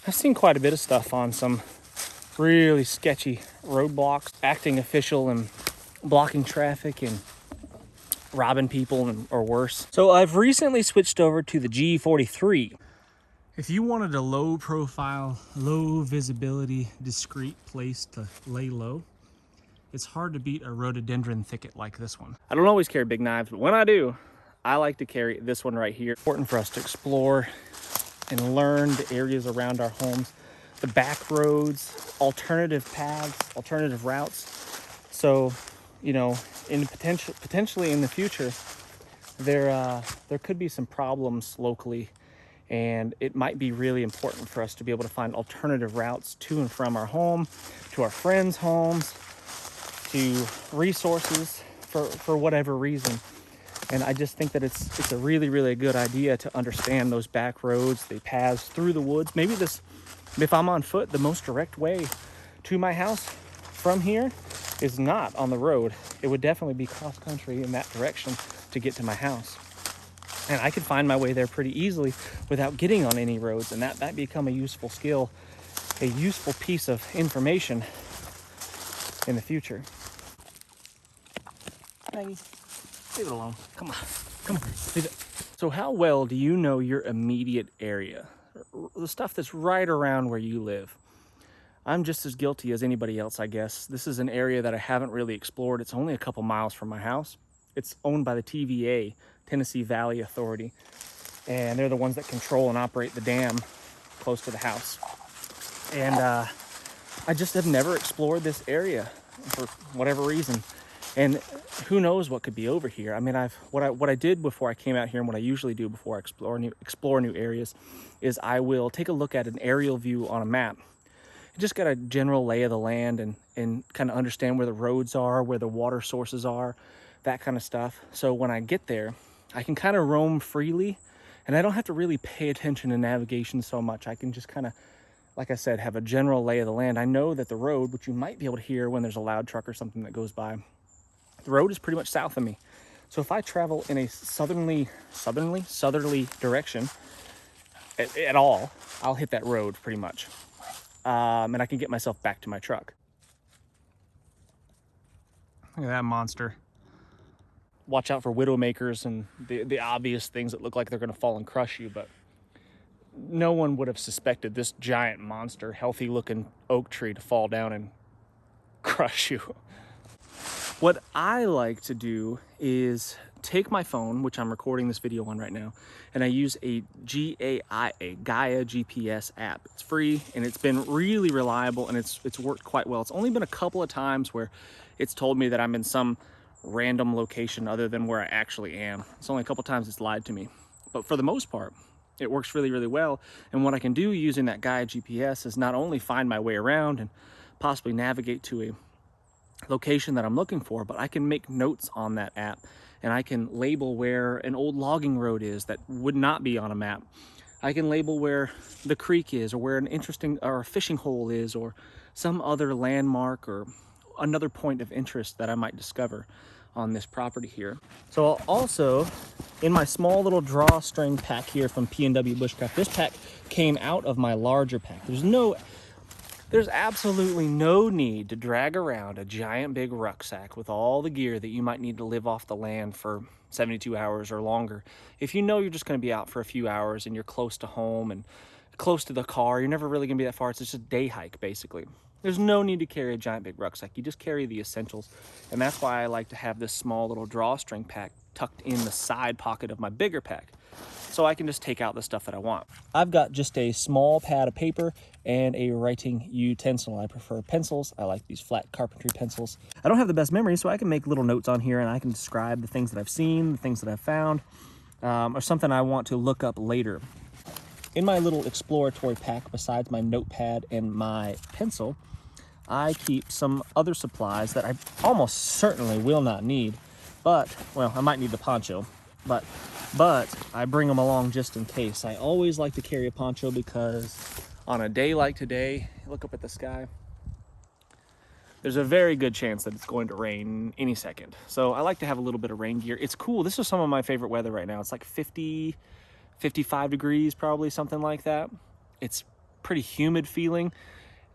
I've seen quite a bit of stuff on some really sketchy roadblocks, acting official and blocking traffic and robbing people or worse. So I've recently switched over to the G43. If you wanted a low profile, low visibility, discreet place to lay low, it's hard to beat a rhododendron thicket like this one. I don't always carry big knives, but when I do, I like to carry this one right here. Important for us to explore and learn the areas around our homes, the back roads, alternative paths, alternative routes. So, you know, potentially in the future, there could be some problems locally, and it might be really important for us to be able to find alternative routes to and from our home, to our friends' homes, to resources for whatever reason. And I just think that it's a really, really good idea to understand those back roads, the paths through the woods. Maybe if I'm on foot, the most direct way to my house from here is not on the road. It would definitely be cross country in that direction to get to my house. And I could find my way there pretty easily without getting on any roads, and that might become a useful skill, a useful piece of information in the future. Maggie, leave it alone. Come on, leave it. So how well do you know your immediate area? The stuff that's right around where you live. I'm just as guilty as anybody else, I guess. This is an area that I haven't really explored. It's only a couple miles from my house. It's owned by the TVA, Tennessee Valley Authority, and they're the ones that control and operate the dam close to the house. And I just have never explored this area for whatever reason. And who knows what could be over here. I mean, what I did before I came out here, and what I usually do before I explore new areas, is I will take a look at an aerial view on a map. Just got a general lay of the land and kind of understand where the roads are, where the water sources are, that kind of stuff. So when I get there, I can kind of roam freely, and I don't have to really pay attention to navigation so much. I can just kind of, like I said, have a general lay of the land. I know that the road, which you might be able to hear when there's a loud truck or something that goes by, the road is pretty much south of me. So if I travel in a southerly direction at all, I'll hit that road pretty much. And I can get myself back to my truck. Look at that monster. Watch out for widowmakers and the obvious things that look like they're going to fall and crush you, but no one would have suspected this giant monster, healthy looking oak tree to fall down and crush you. What I like to do is take my phone, which I'm recording this video on right now, and I use a Gaia GPS app. It's free, and it's been really reliable, and it's worked quite well. It's only been a couple of times where it's told me that I'm in some random location other than where I actually am. It's only a couple times it's lied to me. But for the most part, it works really, really well. And what I can do using that Gaia GPS is not only find my way around and possibly navigate to a location that I'm looking for, but I can make notes on that app, and I can label where an old logging road is that would not be on a map. I can label where the creek is, or where an interesting or a fishing hole is, or some other landmark or another point of interest that I might discover on this property here. So I'll also, in my small little drawstring pack here from P&W Bushcraft, this pack came out of my larger pack. There's absolutely no need to drag around a giant big rucksack with all the gear that you might need to live off the land for 72 hours or longer. If you know you're just going to be out for a few hours and you're close to home and close to the car, you're never really going to be that far. It's just a day hike, basically. There's no need to carry a giant big rucksack. You just carry the essentials. And that's why I like to have this small little drawstring pack tucked in the side pocket of my bigger pack, so I can just take out the stuff that I want. I've got just a small pad of paper and a writing utensil. I prefer pencils. I like these flat carpentry pencils. I don't have the best memory, so I can make little notes on here, and I can describe the things that I've seen, the things that I've found, or something I want to look up later. In my little exploratory pack, besides my notepad and my pencil, I keep some other supplies that I almost certainly will not need, but, well, I might need the poncho, but I bring them along just in case. I always like to carry a poncho because on a day like today, look up at the sky, there's a very good chance that it's going to rain any second. So I like to have a little bit of rain gear. It's cool. This is some of my favorite weather right now. It's like 50, 55 degrees, probably something like that. It's pretty humid feeling.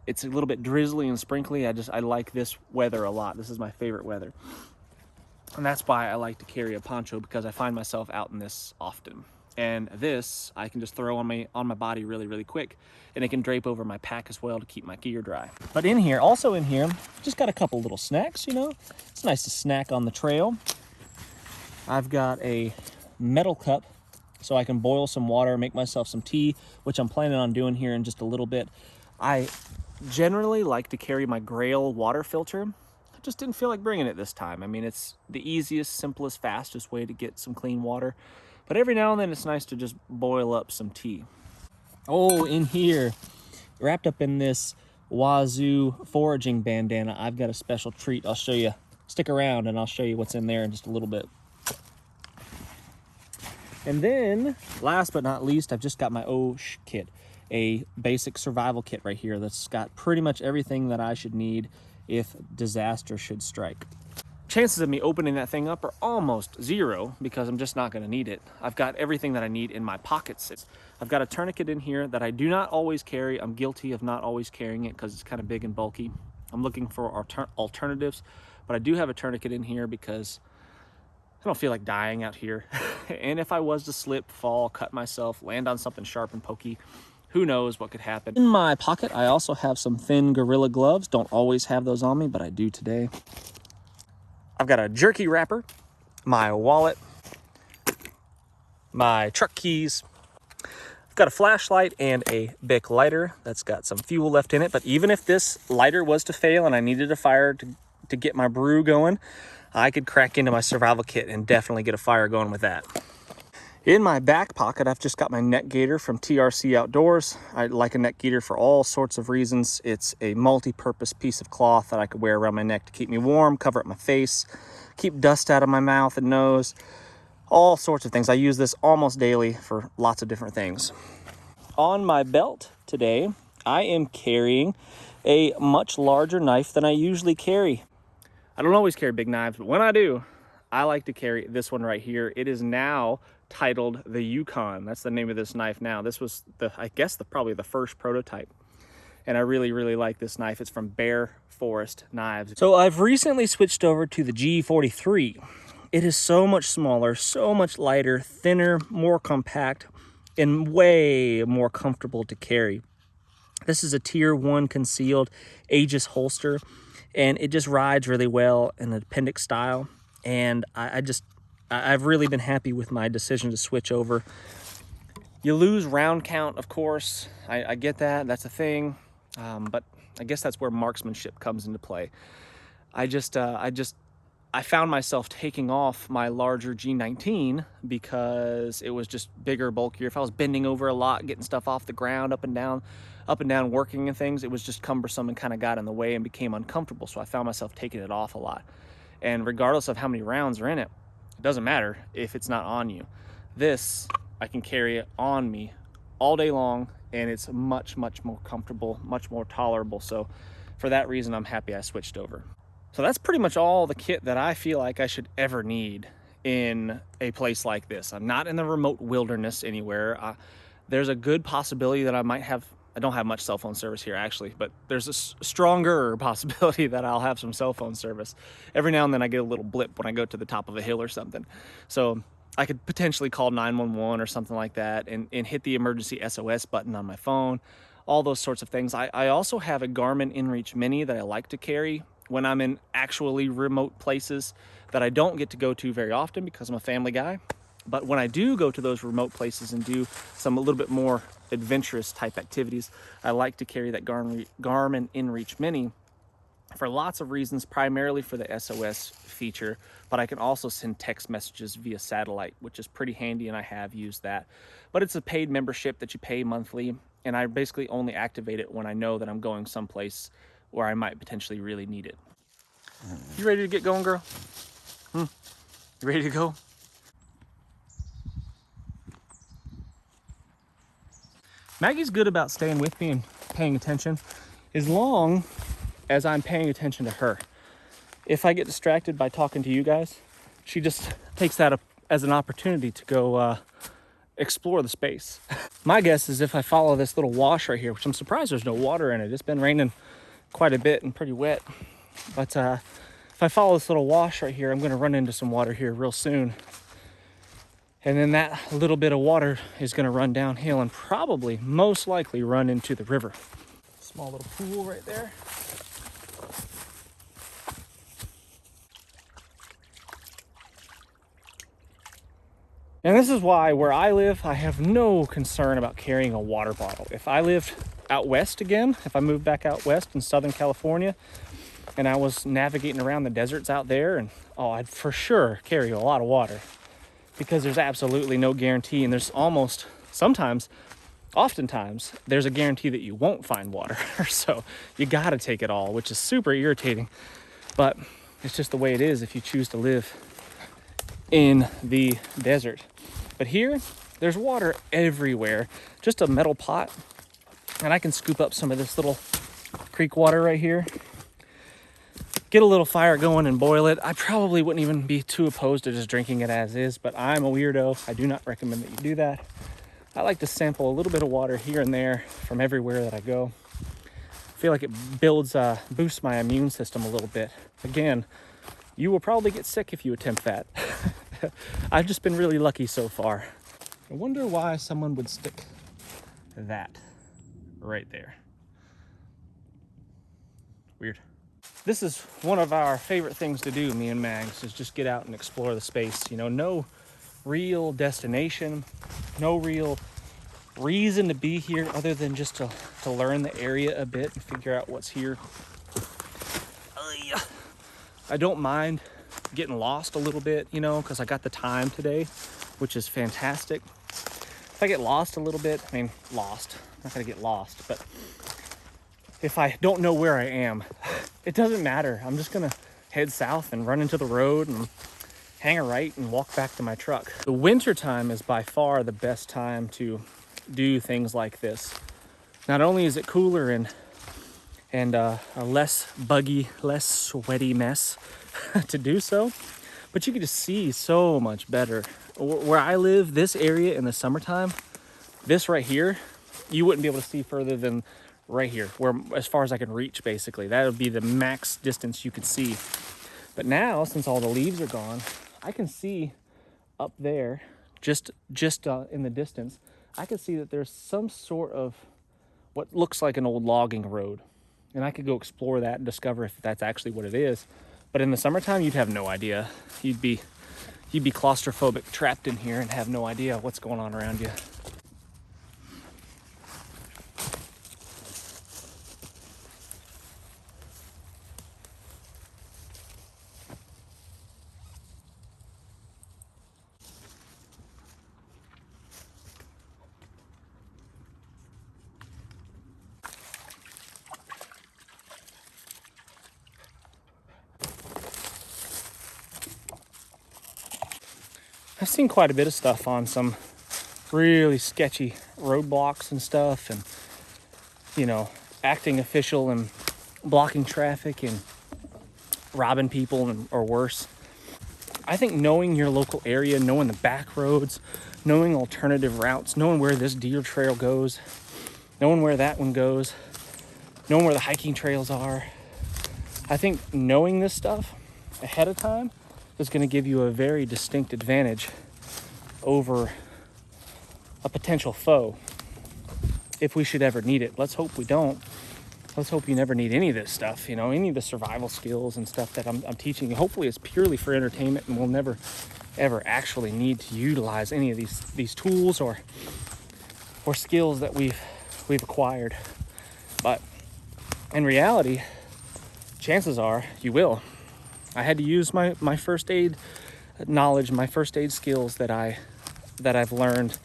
It's a little bit drizzly and sprinkly. I like this weather a lot. This is my favorite weather. And that's why I like to carry a poncho, because I find myself out in this often. And this I can just throw on my body really, really quick, and it can drape over my pack as well to keep my gear dry. But in here, just got a couple little snacks, you know. It's nice to snack on the trail. I've got a metal cup so I can boil some water, make myself some tea, which I'm planning on doing here in just a little bit. I generally like to carry my Grail water filter. I just didn't feel like bringing it this time. I mean, it's the easiest, simplest, fastest way to get some clean water. But every now and then it's nice to just boil up some tea. Oh, in here, wrapped up in this Wazoo foraging bandana, I've got a special treat. I'll show you. Stick around and I'll show you what's in there in just a little bit. And then, last but not least, I've just got my OSH kit, a basic survival kit right here that's got pretty much everything that I should need if disaster should strike. Chances of me opening that thing up are almost zero because I'm just not going to need it. I've got everything that I need in my pockets. I've got a tourniquet in here that I do not always carry. I'm guilty of not always carrying it because it's kind of big and bulky. I'm looking for alternatives, but I do have a tourniquet in here because I don't feel like dying out here. And if I was to slip, fall, cut myself, land on something sharp and pokey, who knows what could happen. In my pocket, I also have some thin Gorilla gloves. Don't always have those on me, but I do today. I've got a jerky wrapper, my wallet, my truck keys. I've got a flashlight and a Bic lighter that's got some fuel left in it. But even if this lighter was to fail and I needed a fire to get my brew going, I could crack into my survival kit and definitely get a fire going with that. In my back pocket, I've just got my neck gaiter from TRC Outdoors. I like a neck gaiter for all sorts of reasons. It's a multi-purpose piece of cloth that I could wear around my neck to keep me warm, cover up my face, keep dust out of my mouth and nose, all sorts of things. I use this almost daily for lots of different things. On my belt today, I am carrying a much larger knife than I usually carry. I don't always carry big knives, but when I do, I like to carry this one right here. It is now titled the Yukon. That's the name of this knife now. This was probably the first prototype. And I really, really like this knife. It's from Bear Forest Knives. So I've recently switched over to the G43. It is so much smaller, so much lighter, thinner, more compact, and way more comfortable to carry. This is a Tier 1 concealed Aegis holster, and it just rides really well in an appendix style. And I've really been happy with my decision to switch over. You lose round count, of course. I get that, that's a thing. But I guess that's where marksmanship comes into play. I found myself taking off my larger G19 because it was just bigger, bulkier. If I was bending over a lot, getting stuff off the ground, up and down, working and things, it was just cumbersome and kind of got in the way and became uncomfortable. So I found myself taking it off a lot. And regardless of how many rounds are in it, it doesn't matter if it's not on you. This, I can carry it on me all day long, and it's much, much more comfortable, much more tolerable. So for that reason, I'm happy I switched over. So that's pretty much all the kit that I feel like I should ever need in a place like this. I'm not in the remote wilderness anywhere. There's a good possibility that I don't have much cell phone service here actually, but there's a stronger possibility that I'll have some cell phone service. Every now and then I get a little blip when I go to the top of a hill or something. So I could potentially call 911 or something like that and hit the emergency SOS button on my phone, all those sorts of things. I also have a Garmin InReach Mini that I like to carry when I'm in actually remote places that I don't get to go to very often because I'm a family guy. But when I do go to those remote places and do some a little bit more adventurous type activities, I like to carry that Garmin InReach Mini for lots of reasons, primarily for the SOS feature, but I can also send text messages via satellite, which is pretty handy, and I have used that. But it's a paid membership that you pay monthly, and I basically only activate it when I know that I'm going someplace where I might potentially really need it. You ready to get going, girl? You ready to go? Maggie's good about staying with me and paying attention as long as I'm paying attention to her. If I get distracted by talking to you guys, she just takes that as an opportunity to go explore the space. My guess is if I follow this little wash right here, which I'm surprised there's no water in it. It's been raining quite a bit and pretty wet. But if I follow this little wash right here, I'm going to run into some water here real soon. And then that little bit of water is going to run downhill and probably, most likely, run into the river. Small little pool right there. And this is why where I live, I have no concern about carrying a water bottle. If I lived out west again, if I moved back out west in Southern California, and I was navigating around the deserts out there, and I'd for sure carry a lot of water, because there's absolutely no guarantee, and there's oftentimes, there's a guarantee that you won't find water. So you gotta take it all, which is super irritating, but it's just the way it is if you choose to live in the desert. But here, there's water everywhere. Just a metal pot, and I can scoop up some of this little creek water right here, get a little fire going and boil it. I probably wouldn't even be too opposed to just drinking it as is, but I'm a weirdo. I do not recommend that you do that. I like to sample a little bit of water here and there from everywhere that I go. I feel like it boosts my immune system a little bit. Again, you will probably get sick if you attempt that. I've just been really lucky so far. I wonder why someone would stick that right there. Weird. This is one of our favorite things to do, me and Mags, is just get out and explore the space. You know, no real destination, no real reason to be here other than just to learn the area a bit and figure out what's here. I don't mind getting lost a little bit, you know, because I got the time today, which is fantastic. If I get lost a little bit, I'm not gonna get lost, but if I don't know where I am, it doesn't matter. I'm just gonna head south and run into the road and hang a right and walk back to my truck. The winter time is by far the best time to do things like this. Not only is it cooler and a less buggy, less sweaty mess to do so, but you can just see so much better. Where I live, this area in the summertime, this right here, you wouldn't be able to see further than right here, where as far as I can reach, basically. That would be the max distance you could see. But now, since all the leaves are gone, I can see up there, just in the distance, I can see that there's some sort of what looks like an old logging road. And I could go explore that and discover if that's actually what it is. But in the summertime, you'd have no idea. You'd be claustrophobic, trapped in here, and have no idea what's going on around you. I've seen quite a bit of stuff on some really sketchy roadblocks and stuff, and, you know, acting official and blocking traffic and robbing people or worse. I think knowing your local area, knowing the back roads, knowing alternative routes, knowing where this deer trail goes, knowing where that one goes, knowing where the hiking trails are, I think knowing this stuff ahead of time is going to give you a very distinct advantage over a potential foe if we should ever need it. Let's hope we don't. Let's hope you never need any of this stuff, you know, any of the survival skills and stuff that I'm teaching you. Hopefully it's purely for entertainment, and we'll never ever actually need to utilize any of these tools or skills that we've acquired. But in reality, chances are you will. I had to use my first aid knowledge, my first aid skills that I've learned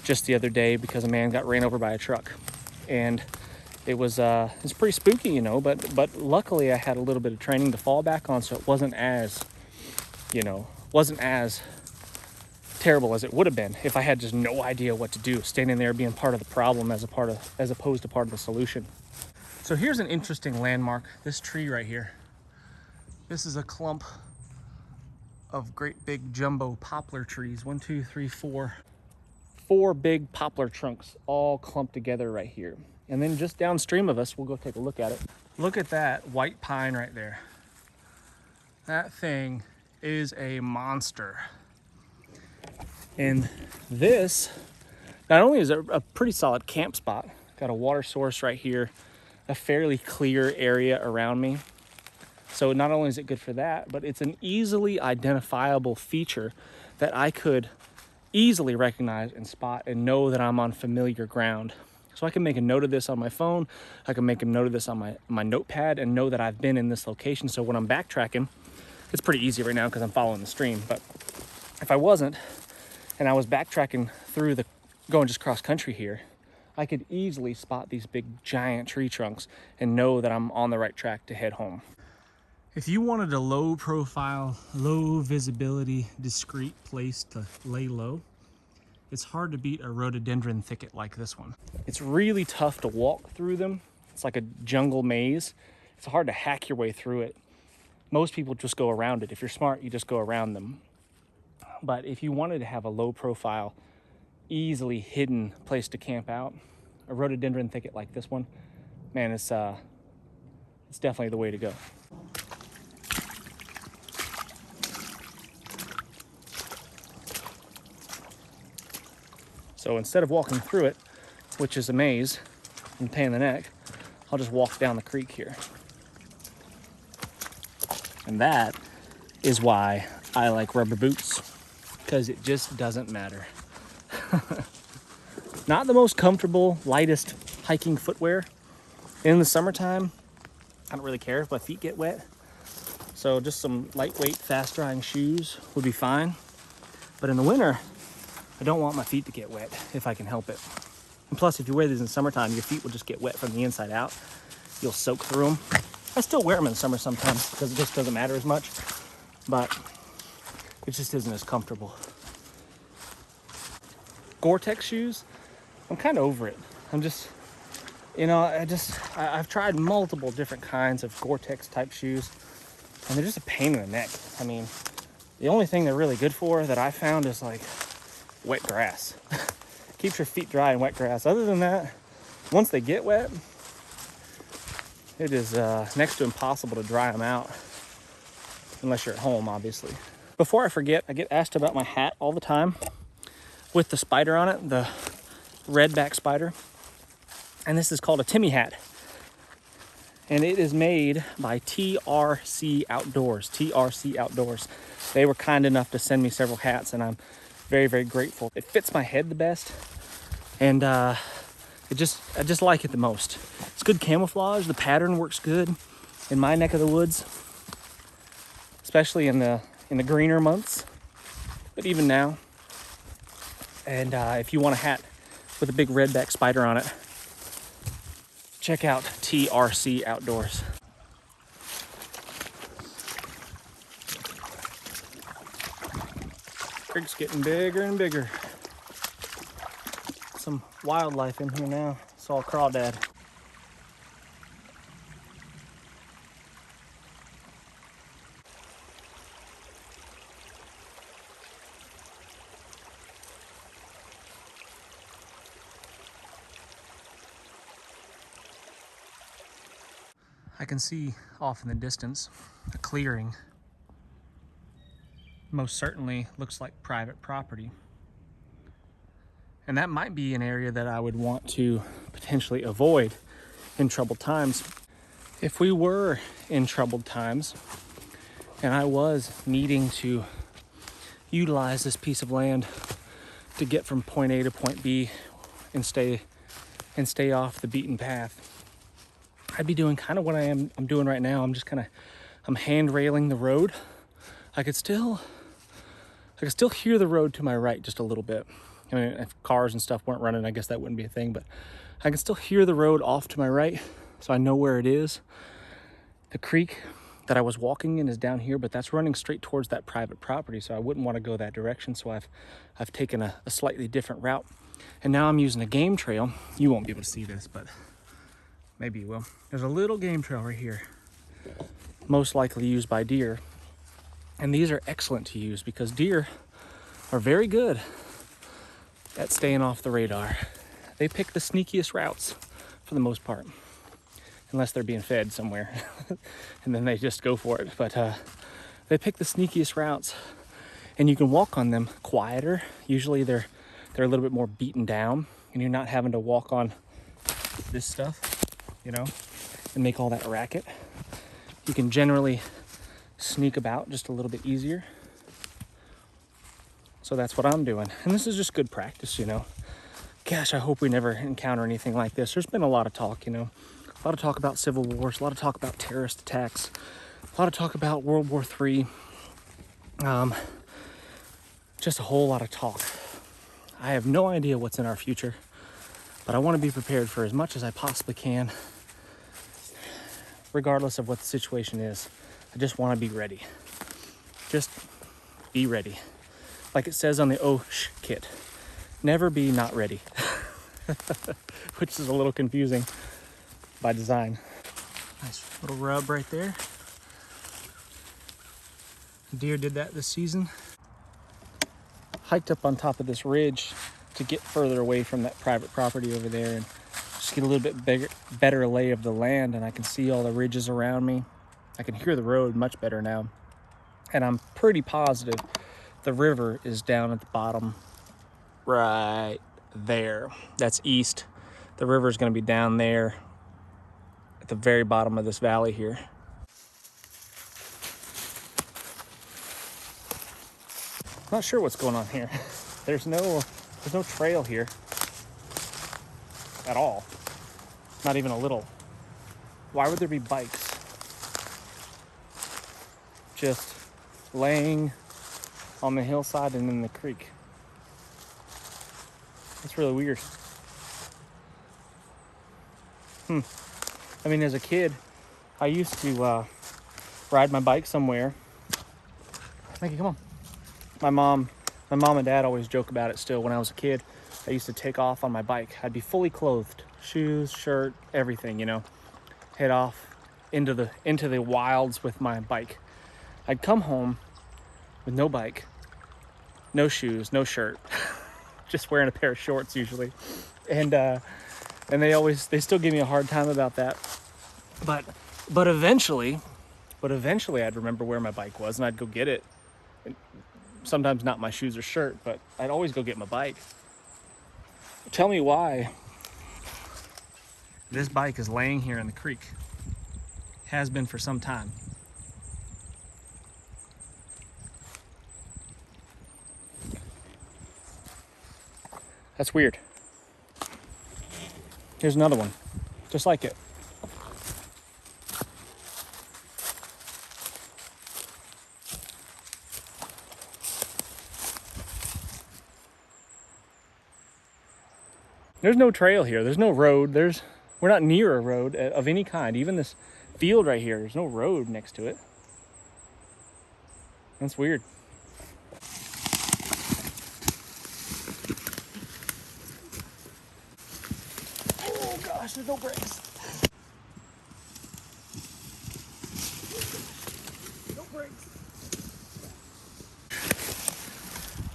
just the other day, because a man got ran over by a truck, and it was pretty spooky, you know. But luckily I had a little bit of training to fall back on, so it wasn't as terrible as it would have been if I had just no idea what to do, standing there being part of the problem as opposed to part of the solution. So here's an interesting landmark. This tree right here. This is a clump of great big jumbo poplar trees. 1, 2, 3, 4 4 big poplar trunks all clumped together right here. And then just downstream of us, we'll go take a look at it. Look at that white pine right there. That thing is a monster. And this, not only is it a pretty solid camp spot, got a water source right here, a fairly clear area around me. So not only is it good for that, but it's an easily identifiable feature that I could easily recognize and spot and know that I'm on familiar ground. So I can make a note of this on my phone. I can make a note of this on my notepad and know that I've been in this location. So when I'm backtracking, it's pretty easy right now because I'm following the stream. But if I wasn't, and I was backtracking through going just cross country here, I could easily spot these big giant tree trunks and know that I'm on the right track to head home. If you wanted a low profile, low visibility, discreet place to lay low, it's hard to beat a rhododendron thicket like this one. It's really tough to walk through them. It's like a jungle maze. It's hard to hack your way through it. Most people just go around it. If you're smart, you just go around them. But if you wanted to have a low profile, easily hidden place to camp out, a rhododendron thicket like this one, man, it's definitely the way to go. So instead of walking through it, which is a maze and pain in the neck, I'll just walk down the creek here. And that is why I like rubber boots, because it just doesn't matter. Not the most comfortable, lightest hiking footwear. In the summertime, I don't really care if my feet get wet. So just some lightweight, fast drying shoes would be fine. But in the winter, I don't want my feet to get wet if I can help it. And plus, if you wear these in the summertime, your feet will just get wet from the inside out. You'll soak through them. I still wear them in the summer sometimes because it just doesn't matter as much, but it just isn't as comfortable. Gore-Tex shoes, I'm kind of over it. I'm just, I've tried multiple different kinds of Gore-Tex type shoes, and they're just a pain in the neck. I mean, the only thing they're really good for that I found is like wet grass. Keeps your feet dry in wet grass. Other than that, once they get wet, it is next to impossible to dry them out, unless you're at home, obviously. Before I forget, I get asked about my hat all the time with the spider on it, the redback spider. And this is called a Timmy hat. And it is made by TRC Outdoors. TRC Outdoors. They were kind enough to send me several hats, and I'm very, very grateful. It fits my head the best, and I just like it the most. It's good camouflage. The pattern works good in my neck of the woods, especially in the greener months, but even now. And if you want a hat with a big redback spider on it, check out TRC Outdoors. Creek's getting bigger and bigger. Some wildlife in here now. Saw a crawdad. I can see off in the distance a clearing. Most certainly looks like private property. And that might be an area that I would want to potentially avoid in troubled times. If we were in troubled times and I was needing to utilize this piece of land to get from point A to point B and stay off the beaten path, I'd be doing kind of what I'm doing right now. I'm hand railing the road. I could still hear the road to my right just a little bit. I mean, if cars and stuff weren't running, I guess that wouldn't be a thing, but I can still hear the road off to my right, so I know where it is. The creek that I was walking in is down here, but that's running straight towards that private property, so I wouldn't want to go that direction, so I've taken a slightly different route. And now I'm using a game trail. You won't be able to see this, but maybe you will. There's a little game trail right here, most likely used by deer. And these are excellent to use because deer are very good at staying off the radar. They pick the sneakiest routes for the most part, unless they're being fed somewhere and then they just go for it. But they pick the sneakiest routes, and you can walk on them quieter. Usually they're a little bit more beaten down, and you're not having to walk on this stuff, you know, and make all that racket. You can generally sneak about just a little bit easier. So that's what I'm doing. And this is just good practice, you know. Gosh, I hope we never encounter anything like this. There's been a lot of talk, you know. A lot of talk about civil wars, a lot of talk about terrorist attacks, a lot of talk about World War III. Just a whole lot of talk. I have no idea what's in our future, but I want to be prepared for as much as I possibly can, regardless of what the situation is. I just want to be ready. Just be ready. Like it says on the OSH kit, never be not ready, which is a little confusing by design. Nice little rub right there. Deer did that this season. Hiked up on top of this ridge to get further away from that private property over there and just get a little bit better lay of the land, and I can see all the ridges around me. I can hear the road much better now, and I'm pretty positive the river is down at the bottom right there. That's east. The river is going to be down there at the very bottom of this valley here. Not sure what's going on here. There's no trail here at all. Not even a little. Why would there be bikes just laying on the hillside and in the creek? That's really weird. I mean, as a kid, I used to ride my bike somewhere. Mikey, come on. My mom and dad always joke about it still. When I was a kid, I used to take off on my bike. I'd be fully clothed, shoes, shirt, everything, you know. Head off into the wilds with my bike. I'd come home with no bike, no shoes, no shirt, just wearing a pair of shorts usually. And they still give me a hard time about that. But eventually I'd remember where my bike was and I'd go get it. And sometimes not my shoes or shirt, but I'd always go get my bike. Tell me why this bike is laying here in the creek. Has been for some time. That's weird. Here's another one, just like it. There's no trail here. There's no road. We're not near a road of any kind. Even this field right here, there's no road next to it. That's weird. Oh gosh, there's no brakes. No brakes.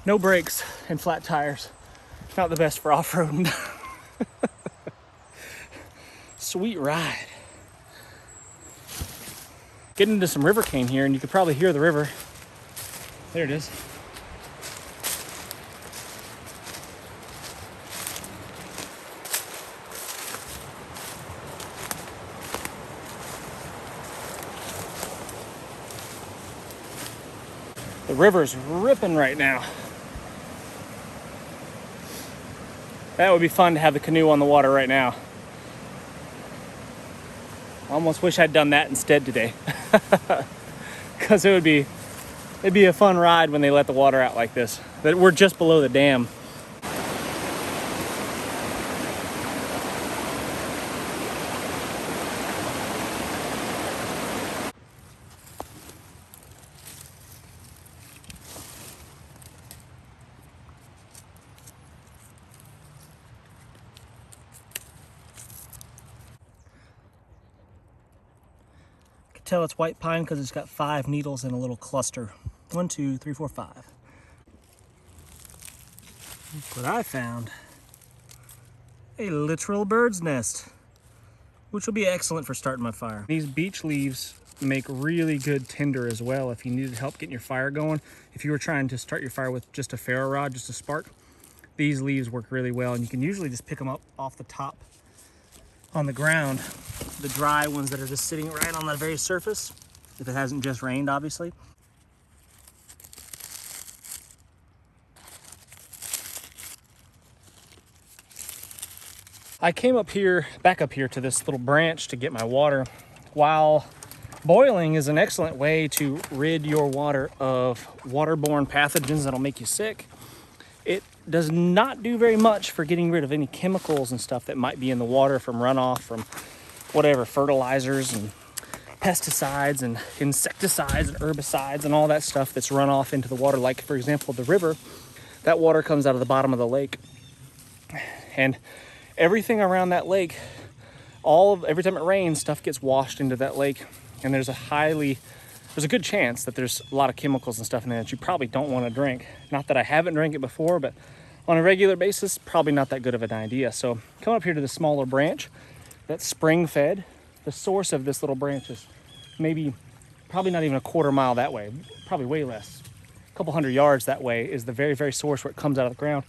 No brakes and flat tires. Not the best for off-roading. Sweet ride. Getting into some river cane here, and you could probably hear the river. There it is. The river's ripping right now. That would be fun to have the canoe on the water right now. I almost wish I'd done that instead today. Because it'd be a fun ride when they let the water out like this. But we're just below the dam. Tell it's white pine because it's got 5 needles in a little cluster. 1, 2, 3, 4, 5. Look what I found. A literal bird's nest, which will be excellent for starting my fire. These beech leaves make really good tinder as well if you needed help getting your fire going. If you were trying to start your fire with just a ferro rod, just a spark, these leaves work really well, and you can usually just pick them up off the top on the ground, the dry ones that are just sitting right on the very surface, if it hasn't just rained, obviously. I came up here, back up here to this little branch to get my water. While boiling is an excellent way to rid your water of waterborne pathogens that'll make you sick, it does not do very much for getting rid of any chemicals and stuff that might be in the water from runoff, from whatever, fertilizers and pesticides and insecticides and herbicides and all that stuff that's run off into the water. Like, for example, the river, that water comes out of the bottom of the lake. And everything around that lake, every time it rains, stuff gets washed into that lake. And there's a good chance that there's a lot of chemicals and stuff in there that you probably don't want to drink. Not that I haven't drank it before, but on a regular basis, probably not that good of an idea. So come up here to the smaller branch that's spring fed. The source of this little branch is probably not even a quarter mile that way, probably way less. A couple hundred yards that way is the very, very source where it comes out of the ground.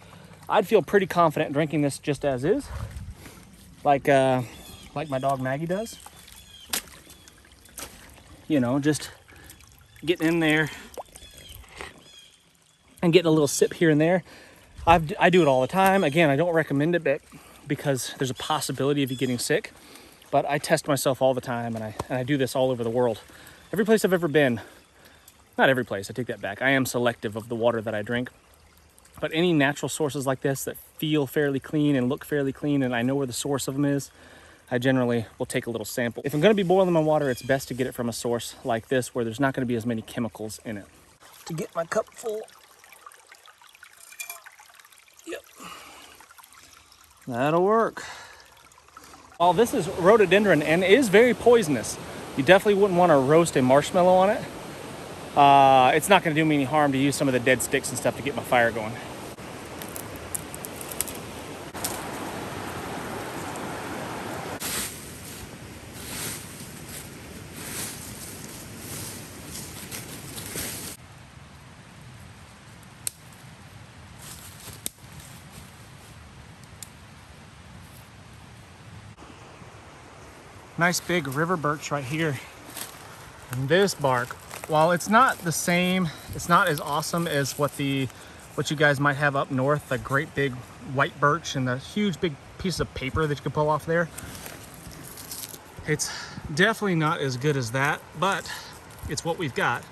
I'd feel pretty confident drinking this just as is, like my dog Maggie does. You know, just getting in there and getting a little sip here and there. I do it all the time. Again, I don't recommend it because there's a possibility of you getting sick, but I test myself all the time, and I do this all over the world. Every place I've ever been, not every place, I take that back. I am selective of the water that I drink, but any natural sources like this that feel fairly clean and look fairly clean, and I know where the source of them is, I generally will take a little sample. If I'm gonna be boiling my water, it's best to get it from a source like this where there's not gonna be as many chemicals in it. To get my cup full. Yep. That'll work. While this is rhododendron and is very poisonous, you definitely wouldn't want to roast a marshmallow on it. It's not gonna do me any harm to use some of the dead sticks and stuff to get my fire going. Nice big river birch right here. And this bark, while it's not the same, it's not as awesome as what you guys might have up north, the great big white birch and the huge big piece of paper that you can pull off there. It's definitely not as good as that, but it's what we've got,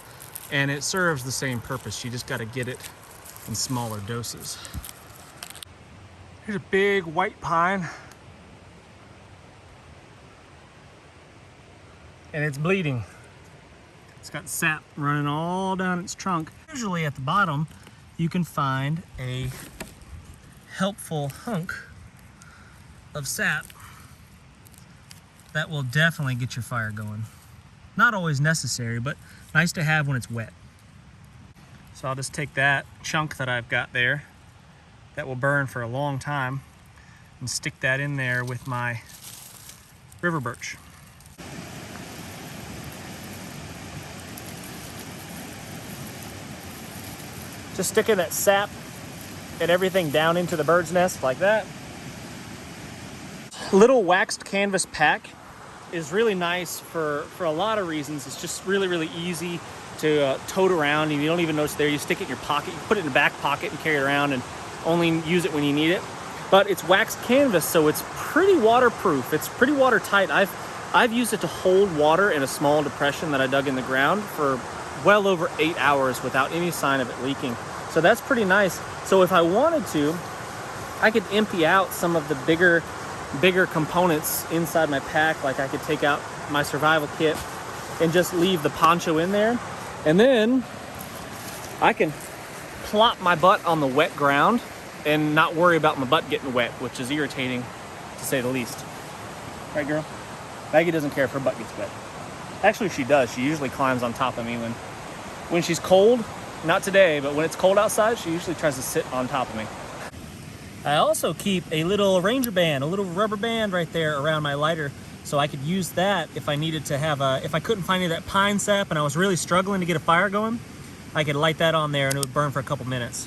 and it serves the same purpose. You just got to get it in smaller doses. Here's a big white pine. And it's bleeding. It's got sap running all down its trunk. Usually at the bottom, you can find a helpful hunk of sap that will definitely get your fire going. Not always necessary, but nice to have when it's wet. So I'll just take that chunk that I've got there that will burn for a long time and stick that in there with my river birch. Just sticking that sap and everything down into the bird's nest like that. Little waxed canvas pack is really nice for a lot of reasons. It's just really, really easy to tote around, and you don't even notice there. You stick it in your pocket, you put it in the back pocket and carry it around and only use it when you need it. But it's waxed canvas, so it's pretty waterproof. It's pretty watertight. I've used it to hold water in a small depression that I dug in the ground for well over 8 hours without any sign of it leaking. So that's pretty nice. So if I wanted to, I could empty out some of the bigger components inside my pack. Like I could take out my survival kit and just leave the poncho in there. And then I can plop my butt on the wet ground and not worry about my butt getting wet, which is irritating to say the least. Right, girl? Maggie doesn't care if her butt gets wet. Actually, she does. She usually climbs on top of me when she's cold. Not today, but when it's cold outside, she usually tries to sit on top of me. I also keep a little ranger band, a little rubber band right there around my lighter, so I could use that if I needed to have if I couldn't find any of that pine sap and I was really struggling to get a fire going, I could light that on there and it would burn for a couple minutes.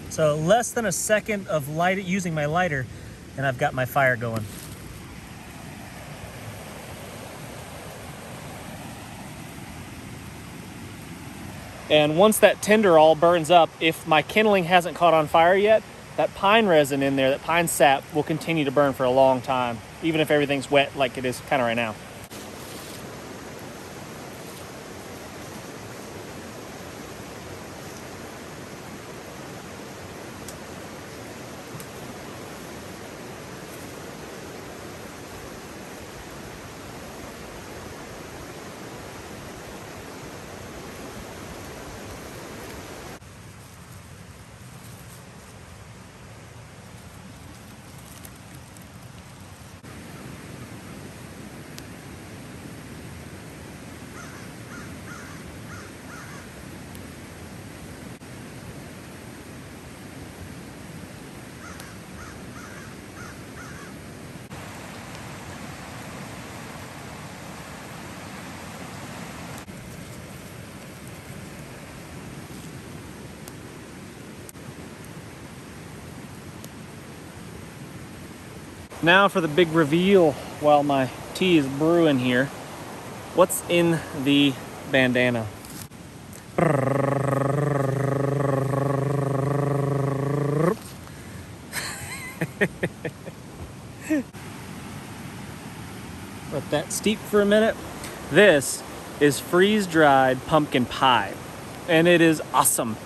So less than a second of using my lighter, and I've got my fire going. And once that tinder all burns up, if my kindling hasn't caught on fire yet, that pine resin in there, that pine sap, will continue to burn for a long time, even if everything's wet like it is kind of right now. Now for the big reveal while my tea is brewing here. What's in the bandana? Let that steep for a minute. This is freeze-dried pumpkin pie, and it is awesome.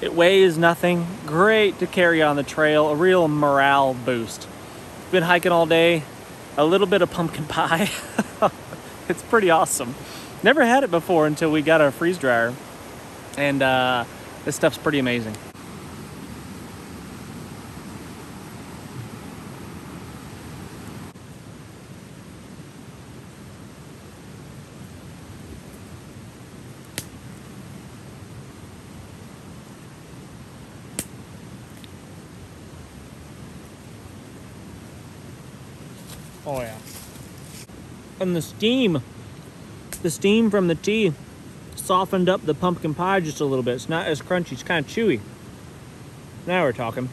It weighs nothing, great to carry on the trail, a real morale boost. Been hiking all day, a little bit of pumpkin pie. It's pretty awesome. Never had it before until we got our freeze dryer, and this stuff's pretty amazing. Oh yeah. And the steam from the tea softened up the pumpkin pie just a little bit. It's not as crunchy, it's kind of chewy. Now we're talking.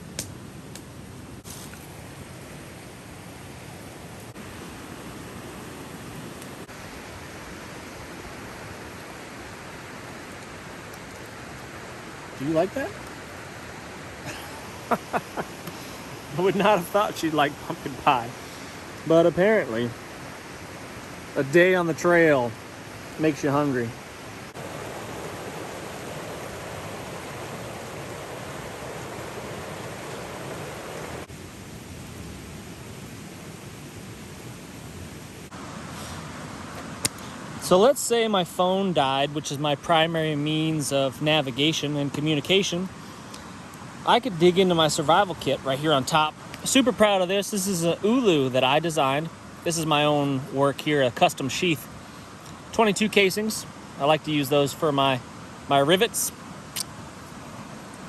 Do you like that? I would not have thought she'd like pumpkin pie. But apparently, a day on the trail makes you hungry. So let's say my phone died, which is my primary means of navigation and communication. I could dig into my survival kit right here on top. Super proud of this. This is a ulu that I designed. This is my own work here, a custom sheath. 22 casings. I like to use those for my rivets.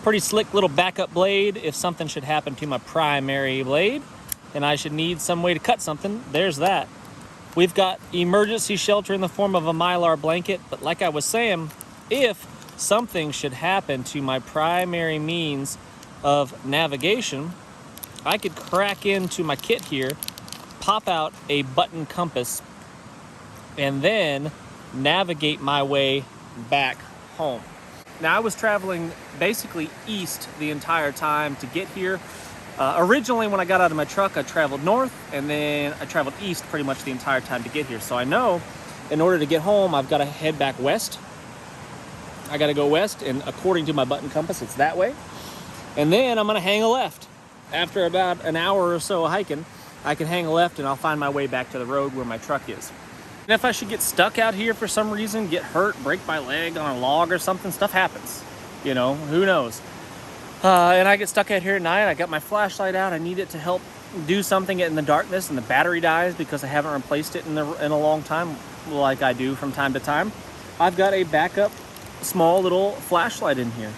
Pretty slick little backup blade if something should happen to my primary blade and I should need some way to cut something. There's that. We've got emergency shelter in the form of a Mylar blanket, but like I was saying, if something should happen to my primary means of navigation, I could crack into my kit here, pop out a button compass, and then navigate my way back home. Now, I was traveling basically east the entire time to get here. Originally, when I got out of my truck, I traveled north, and then I traveled east pretty much the entire time to get here. So I know in order to get home, I've got to head back west. I got to go west, and according to my button compass, it's that way. And then I'm going to hang a left. After about an hour or so hiking, I can hang left and I'll find my way back to the road where my truck is. And if I should get stuck out here for some reason, get hurt, break my leg on a log or something, stuff happens. You know, who knows? And I get stuck out here at night, I got my flashlight out, I need it to help do something in the darkness, and the battery dies because I haven't replaced it in a long time, like I do from time to time. I've got a backup small little flashlight in here.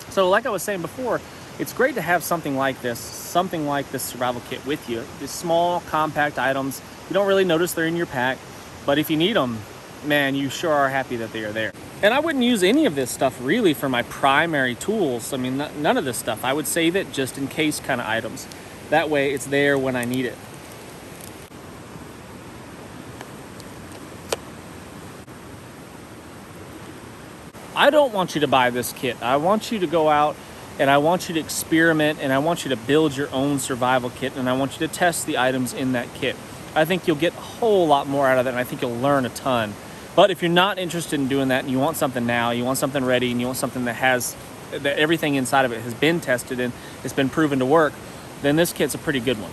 So like I was saying before, it's great to have something like this survival kit with you. These small, compact items, you don't really notice they're in your pack, but if you need them, man, you sure are happy that they are there. And I wouldn't use any of this stuff really for my primary tools. I mean, none of this stuff. I would save it just in case kind of items. That way it's there when I need it. I don't want you to buy this kit. I want you to go out and I want you to experiment, and I want you to build your own survival kit, and I want you to test the items in that kit. I think you'll get a whole lot more out of it, and I think you'll learn a ton. But if you're not interested in doing that and you want something now, you want something ready, and you want something that everything inside of it has been tested and it's been proven to work, then this kit's a pretty good one.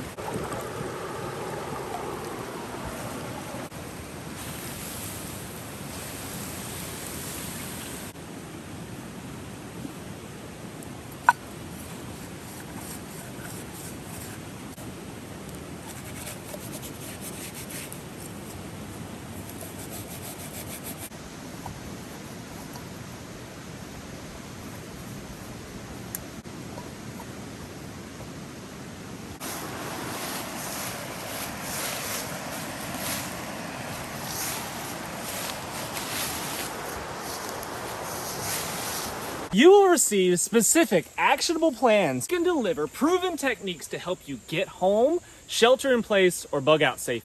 You will receive specific, actionable plans that can deliver proven techniques to help you get home, shelter in place, or bug out safely.